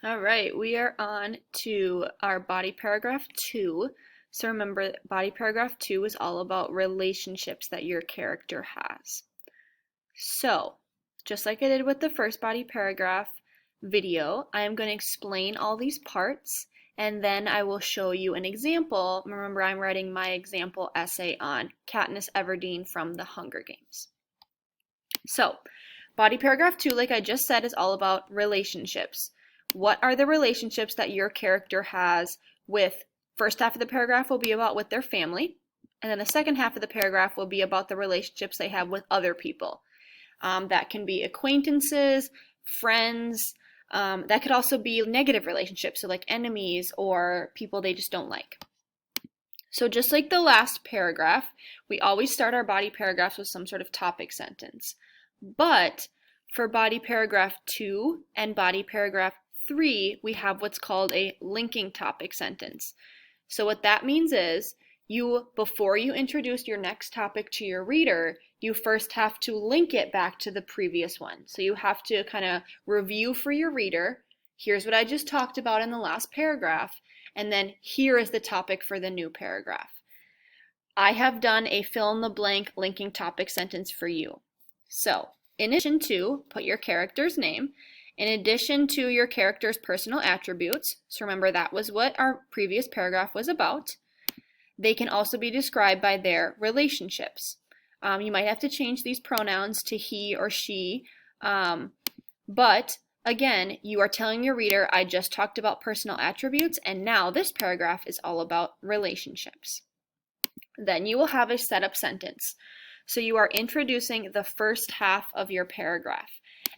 All right, we are on to our body paragraph 2. So remember, body paragraph 2 is all about relationships that your character has. So, just like I did with the first body paragraph video, I am going to explain all these parts and then I will show you an example. Remember, I'm writing my example essay on Katniss Everdeen from the Hunger Games. So, body paragraph 2, like I just said, is all about relationships. What are the relationships that your character has with, first half of the paragraph will be about with their family, and then the second half of the paragraph will be about the relationships they have with other people. That can be acquaintances, friends, that could also be negative relationships, so like enemies or people they just don't like. So just like the last paragraph, we always start our body paragraphs with some sort of topic sentence. But for body paragraph 2 and body paragraph 3, we have what's called a linking topic sentence. So what that means is before you introduce your next topic to your reader, you first have to link it back to the previous one. So you have to kind of review for your reader, here's what I just talked about in the last paragraph, and then here is the topic for the new paragraph. I have done a fill in the blank linking topic sentence for you. So, in addition to, put your character's name, in addition to your character's personal attributes, so remember that was what our previous paragraph was about, they can also be described by their relationships. You might have to change these pronouns to he or she, but again, you are telling your reader, I just talked about personal attributes, and now this paragraph is all about relationships. Then you will have a setup sentence. So you are introducing the first half of your paragraph.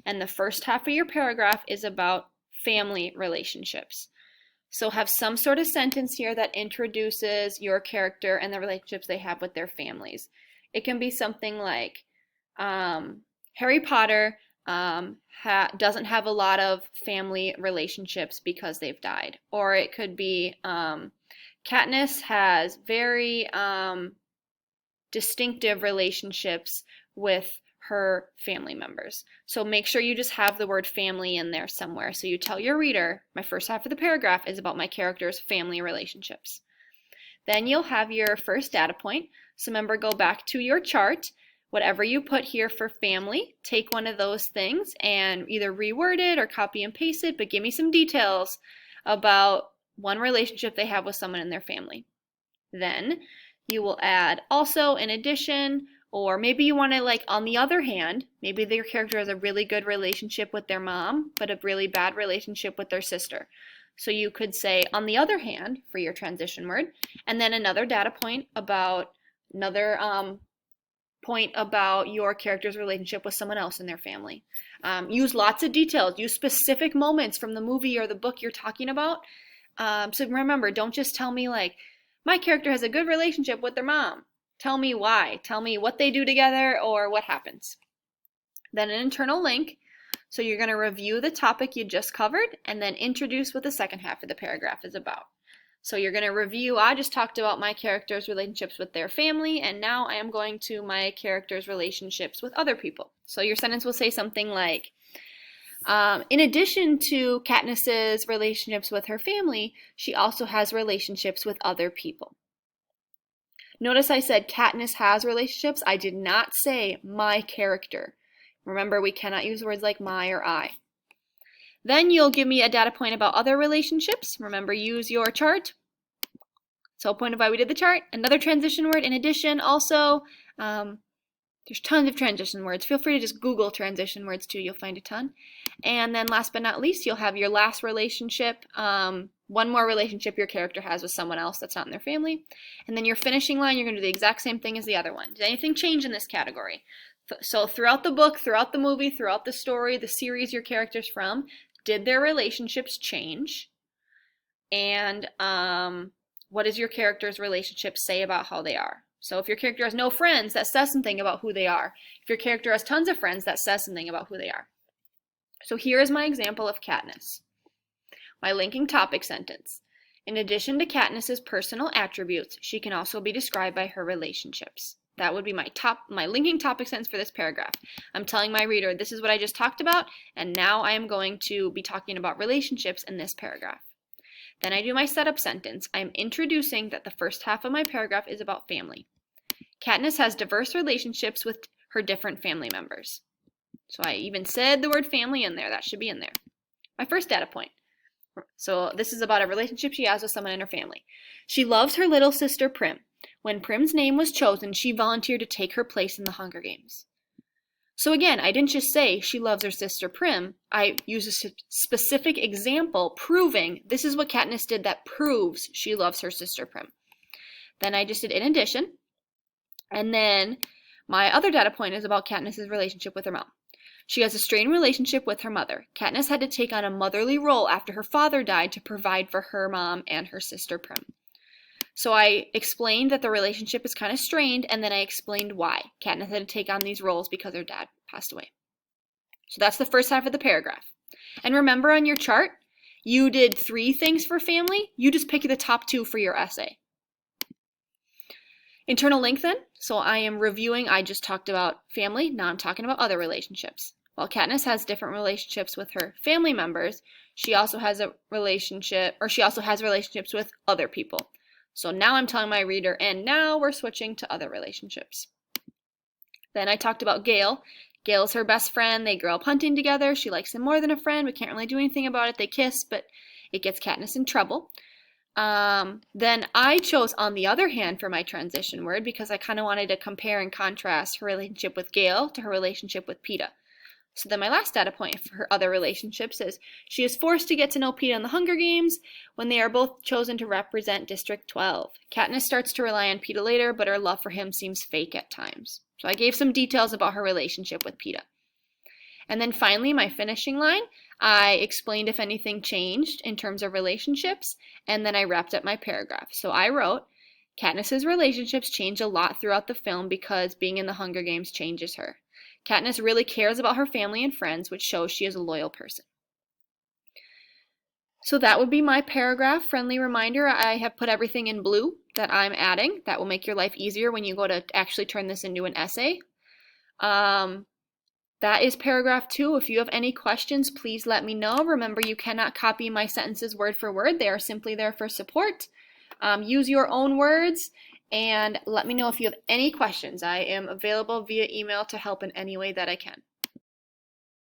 And the first half of your paragraph is about family relationships. So have some sort of sentence here that introduces your character and the relationships they have with their families. It can be something like, Harry Potter doesn't have a lot of family relationships because they've died. Or it could be, Katniss has very distinctive relationships with her family members. So make sure you just have the word family in there somewhere. So you tell your reader, my first half of the paragraph is about my character's family relationships. Then you'll have your first data point. So remember, go back to your chart. Whatever you put here for family, take one of those things and either reword it or copy and paste it, but give me some details about one relationship they have with someone in their family. Then you will add also, in addition, or maybe you want to, like, on the other hand, maybe their character has a really good relationship with their mom, but a really bad relationship with their sister. So you could say, on the other hand, for your transition word, and then another data point about your character's relationship with someone else in their family. Use lots of details. Use specific moments from the movie or the book you're talking about. So remember, don't just tell me like, my character has a good relationship with their mom. Tell me why. Tell me what they do together or what happens. Then an internal link. So you're going to review the topic you just covered and then introduce what the second half of the paragraph is about. So you're going to review, I just talked about my character's relationships with their family, and now I am going to my character's relationships with other people. So your sentence will say something like, in addition to Katniss's relationships with her family, she also has relationships with other people. Notice I said Katniss has relationships. I did not say my character. Remember, we cannot use words like my or I. Then you'll give me a data point about other relationships. Remember, use your chart. So point of why we did the chart. Another transition word in addition also. There's tons of transition words. Feel free to just Google transition words too. You'll find a ton. And then last but not least, you'll have your last relationship. One more relationship your character has with someone else that's not in their family. And then your finishing line, you're going to do the exact same thing as the other one. Did anything change in this category? So throughout the book, throughout the movie, throughout the story, the series your character's from, did their relationships change? And what does your character's relationship say about how they are? So if your character has no friends, that says something about who they are. If your character has tons of friends, that says something about who they are. So here is my example of Katniss. My linking topic sentence. In addition to Katniss's personal attributes, she can also be described by her relationships. That would be my linking topic sentence for this paragraph. I'm telling my reader, this is what I just talked about, and now I am going to be talking about relationships in this paragraph. Then I do my setup sentence. I am introducing that the first half of my paragraph is about family. Katniss has diverse relationships with her different family members. So I even said the word family in there. That should be in there. My first data point. So this is about a relationship she has with someone in her family. She loves her little sister Prim. When Prim's name was chosen, she volunteered to take her place in the Hunger Games. So again, I didn't just say she loves her sister Prim. I used a specific example proving this is what Katniss did that proves she loves her sister Prim. Then I just did in addition. And then my other data point is about Katniss's relationship with her mom. She has a strained relationship with her mother. Katniss had to take on a motherly role after her father died to provide for her mom and her sister Prim. So I explained that the relationship is kind of strained, and then I explained why. Katniss had to take on these roles because her dad passed away. So that's the first half of the paragraph. And remember on your chart, you did 3 things for family. You just pick the top 2 for your essay. Internal link then. So I am reviewing, I just talked about family, now I'm talking about other relationships. While Katniss has different relationships with her family members, she also has relationships with other people. So now I'm telling my reader, and now we're switching to other relationships. Then I talked about Gale. Gale's her best friend. They grow up hunting together. She likes him more than a friend. We can't really do anything about it. They kiss, but it gets Katniss in trouble. Then I chose on the other hand for my transition word because I kind of wanted to compare and contrast her relationship with Gale to her relationship with Peeta. So then my last data point for her other relationships is she is forced to get to know Peeta in the Hunger Games when they are both chosen to represent District 12. Katniss starts to rely on Peeta later, but her love for him seems fake at times. So I gave some details about her relationship with Peeta. And then finally, my finishing line, I explained if anything changed in terms of relationships, and then I wrapped up my paragraph. So I wrote, Katniss's relationships change a lot throughout the film because being in the Hunger Games changes her. Katniss really cares about her family and friends, which shows she is a loyal person. So that would be my paragraph. Friendly reminder, I have put everything in blue that I'm adding. That will make your life easier when you go to actually turn this into an essay. That is paragraph 2. If you have any questions, please let me know. Remember, you cannot copy my sentences word for word. They are simply there for support. Use your own words. And let me know if you have any questions. I am available via email to help in any way that I can.